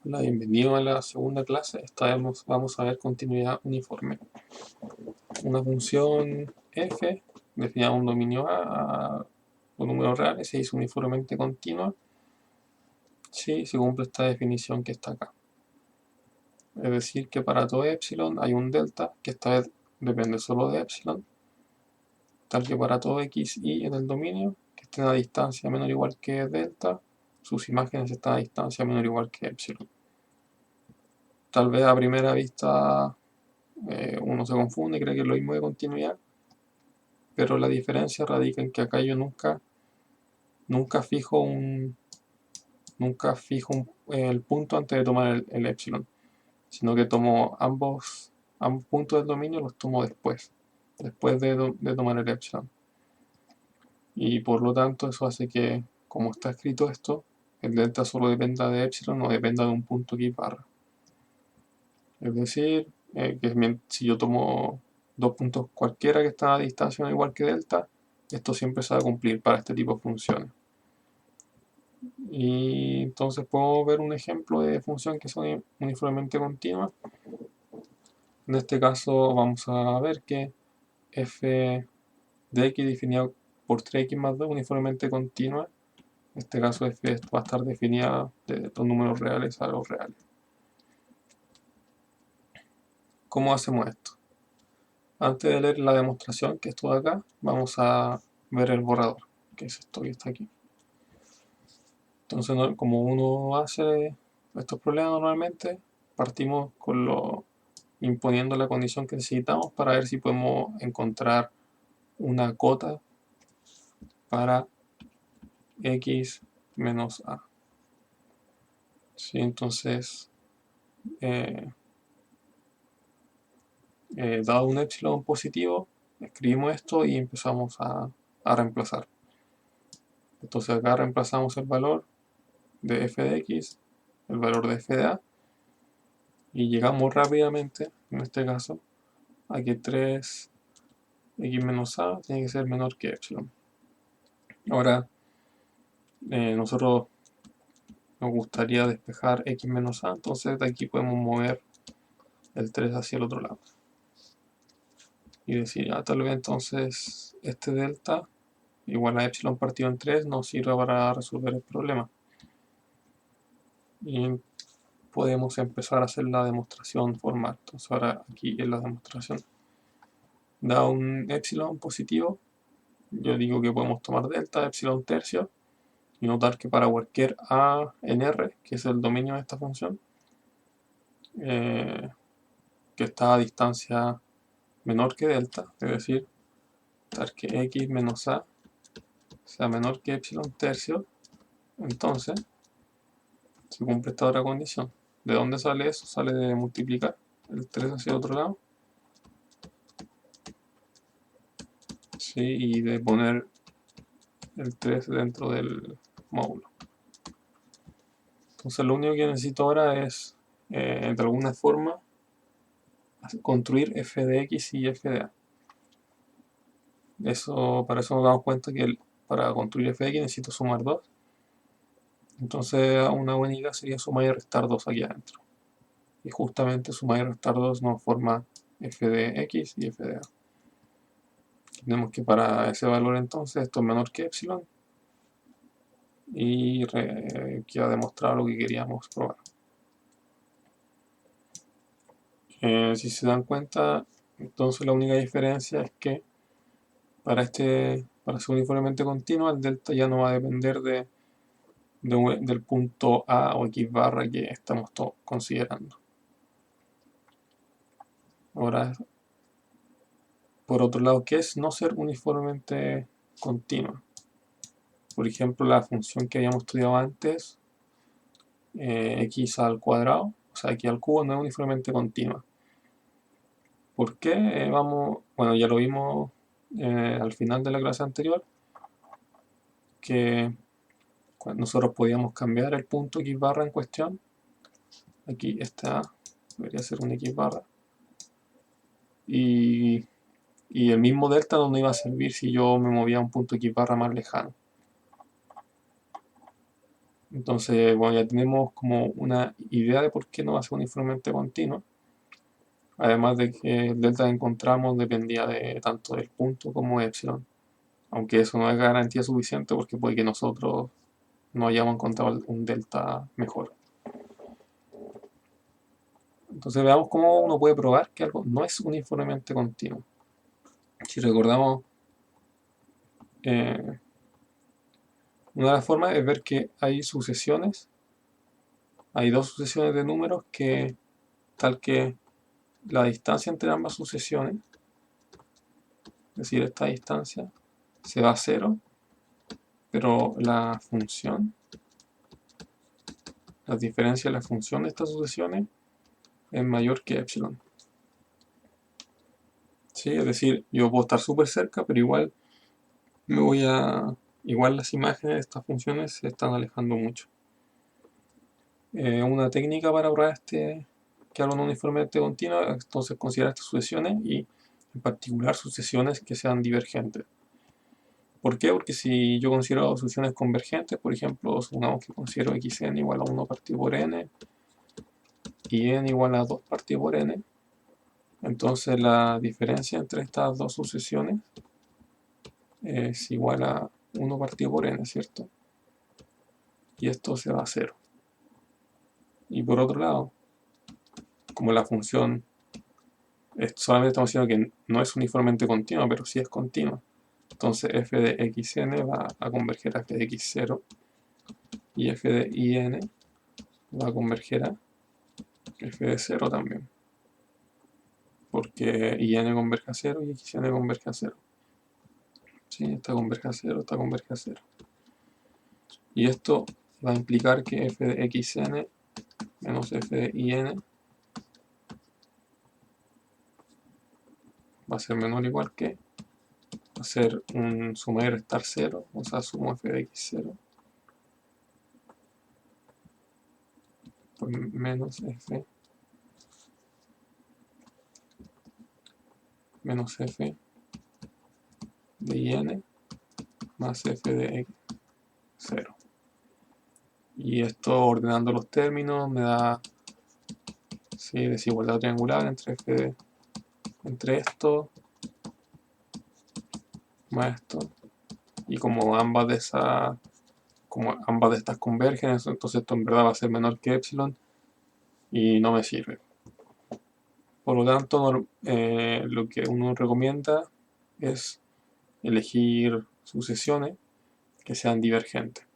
Hola, bienvenido a la segunda clase. Esta vez vamos a ver continuidad uniforme. Una función f definida un dominio A con números reales se hizo uniformemente continua si se cumple esta definición que está acá. Es decir, que para todo epsilon hay un delta, que esta vez depende solo de epsilon, tal que para todo x, y en el dominio, que esté a distancia menor o igual que delta, sus imágenes están a distancia menor o igual que epsilon. Tal vez a primera vista uno se confunde y cree que es lo mismo de continuidad, pero la diferencia radica en que acá yo nunca fijo el punto antes de tomar el epsilon, sino que tomo ambos puntos del dominio, los tomo después de tomar el epsilon. Y por lo tanto eso hace que, como está escrito esto, el delta solo dependa de epsilon, no dependa de un punto x barra. Es decir, que si yo tomo dos puntos cualquiera que están a distancia no igual que delta, esto siempre se va a cumplir para este tipo de funciones. Y entonces puedo ver un ejemplo de función que son uniformemente continuas. En este caso vamos a ver que f de x definida por 3x más 2 uniformemente continua. En este caso f va a estar definida de los números reales a los reales. ¿Cómo hacemos esto? Antes de leer la demostración, que es todo acá, vamos a ver el borrador, que es esto que está aquí. Entonces, como uno hace estos problemas normalmente, partimos imponiendo la condición que necesitamos para ver si podemos encontrar una cota para x menos a. ¿Sí? Entonces, eh, dado un epsilon positivo, escribimos esto y empezamos a reemplazar. Entonces acá reemplazamos el valor de f de x, el valor de f de a, y llegamos rápidamente, en este caso, a que 3x menos a tiene que ser menor que epsilon. Ahora, nosotros nos gustaría despejar x menos a, entonces de aquí podemos mover el 3 hacia el otro lado. Y decir, ya tal vez entonces este delta igual a epsilon partido en 3 nos sirva para resolver el problema. Y podemos empezar a hacer la demostración formal. Entonces ahora aquí en la demostración da un epsilon positivo, yo digo que podemos tomar delta, epsilon tercio, y notar que para cualquier a en R, que es el dominio de esta función, que está a distancia menor que delta, es decir, tal que x menos a sea menor que epsilon tercio, entonces se cumple esta otra condición. ¿De dónde sale eso? Sale de multiplicar el 3 hacia el otro lado, ¿sí? Y de poner el 3 dentro del módulo. Entonces lo único que necesito ahora es, de alguna forma, construir f de x y f de a. Para eso nos damos cuenta que para construir f de x necesito sumar 2. Entonces una buena idea sería sumar y restar 2 aquí adentro. Y justamente sumar y restar 2 nos forma f de x y f de a. Tenemos que para ese valor entonces esto es menor que epsilon y queda demostrado lo que queríamos probar. Si se dan cuenta, entonces la única diferencia es que para ser uniformemente continuo, el delta ya no va a depender del punto A o X barra que estamos considerando. Ahora, por otro lado, ¿qué es no ser uniformemente continua? Por ejemplo, la función que habíamos estudiado antes, x al cuadrado, o sea, x al cubo, no es uniformemente continua. ¿Por qué? Bueno, ya lo vimos al final de la clase anterior, que nosotros podíamos cambiar el punto x barra en cuestión. Aquí está, debería ser un x barra. Y el mismo delta no me iba a servir si yo me movía a un punto x barra más lejano. Entonces, bueno, ya tenemos como una idea de por qué no va a ser uniformemente continuo. Además de que el delta que encontramos dependía de tanto del punto como de epsilon. Aunque eso no es garantía suficiente porque puede que nosotros no hayamos encontrado un delta mejor. Entonces veamos cómo uno puede probar que algo no es uniformemente continuo. Si recordamos, una de las formas es ver que hay sucesiones, hay dos sucesiones de números que tal que la distancia entre ambas sucesiones, es decir, esta distancia, se va a cero, pero la función, la diferencia de la función de estas sucesiones es mayor que epsilon. ¿Sí? Es decir, yo puedo estar súper cerca, pero igual igual las imágenes de estas funciones se están alejando mucho. Una técnica para probar que algo no uniformemente continuo, entonces considerar estas sucesiones y en particular sucesiones que sean divergentes. ¿Por qué? Porque si yo considero sucesiones convergentes, por ejemplo, supongamos que considero xn igual a 1 partido por n y n igual a 2 partido por n, entonces la diferencia entre estas dos sucesiones es igual a 1 partido por n, ¿cierto? Y esto se va a cero. Y por otro lado, como la función solamente estamos diciendo que no es uniformemente continua, pero sí es continua, entonces f de xn va a converger a f de x0 y f de in va a converger a f de 0 también, porque in converge a 0 y xn converge a 0. ¿Sí? Esta converge a 0, esta converge a 0. Y esto va a implicar que f de xn menos f de in va a ser menor o igual que, va a ser un suma y restar 0, o sea, sumo f de x0 por menos f menos f de in más f de x0. Y esto ordenando los términos me da, ¿sí?, desigualdad triangular entre esto más esto. Y como ambas de estas convergen, entonces esto en verdad va a ser menor que epsilon y no me sirve. Por lo tanto, lo que uno recomienda es elegir sucesiones que sean divergentes.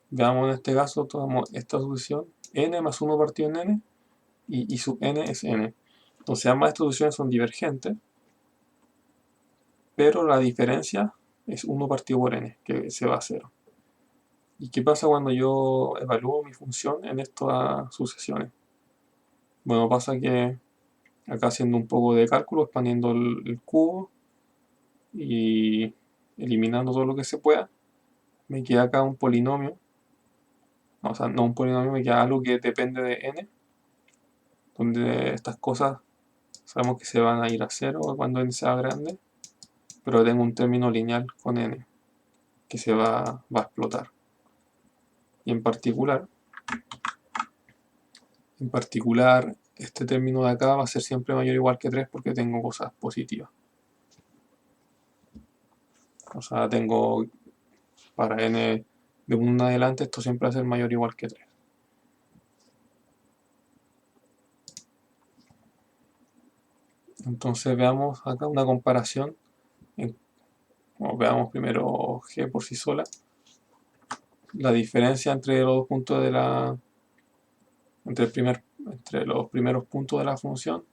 Veamos en este caso, tomamos esta sucesión n más 1 partido en n y sub n es n. Entonces ambas estas sucesiones son divergentes, pero la diferencia es 1 partido por n, que se va a 0. ¿Y qué pasa cuando yo evalúo mi función en estas sucesiones? Bueno, pasa que acá haciendo un poco de cálculo, expandiendo el cubo y eliminando todo lo que se pueda, me queda acá un polinomio, o sea, no un polinomio, me queda algo que depende de n, donde estas cosas sabemos que se van a ir a 0 cuando n sea grande, pero tengo un término lineal con n que se va a explotar. Y en particular, este término de acá va a ser siempre mayor o igual que 3 porque tengo cosas positivas. O sea, tengo para n de 1 en adelante, esto siempre va a ser mayor o igual que 3. Entonces veamos acá una comparación. Veamos primero g por sí sola. La diferencia entre los dos puntos entre los primeros puntos de la función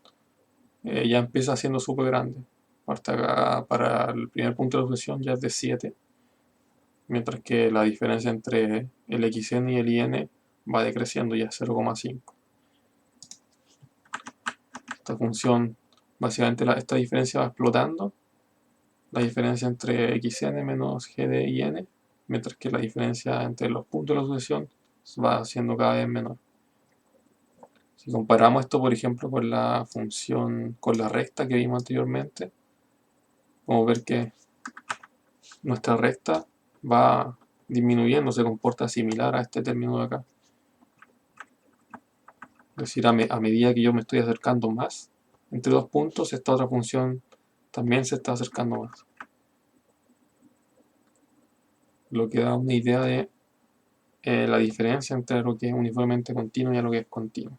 ya empieza siendo súper grande. Hasta acá, para el primer punto de la función ya es de 7, mientras que la diferencia entre el xn y el in va decreciendo, ya es 0,5. Esta función, básicamente esta diferencia va explotando, la diferencia entre xn menos g de in, mientras que la diferencia entre los puntos de la sucesión va siendo cada vez menor. Si comparamos esto, por ejemplo, con la función, con la recta que vimos anteriormente, podemos ver que nuestra recta va disminuyendo se comporta similar a este término de acá. Es decir, a medida que yo me estoy acercando más entre dos puntos, esta otra función también se está acercando más. Lo que da una idea de la diferencia entre lo que es uniformemente continuo y a lo que es continuo.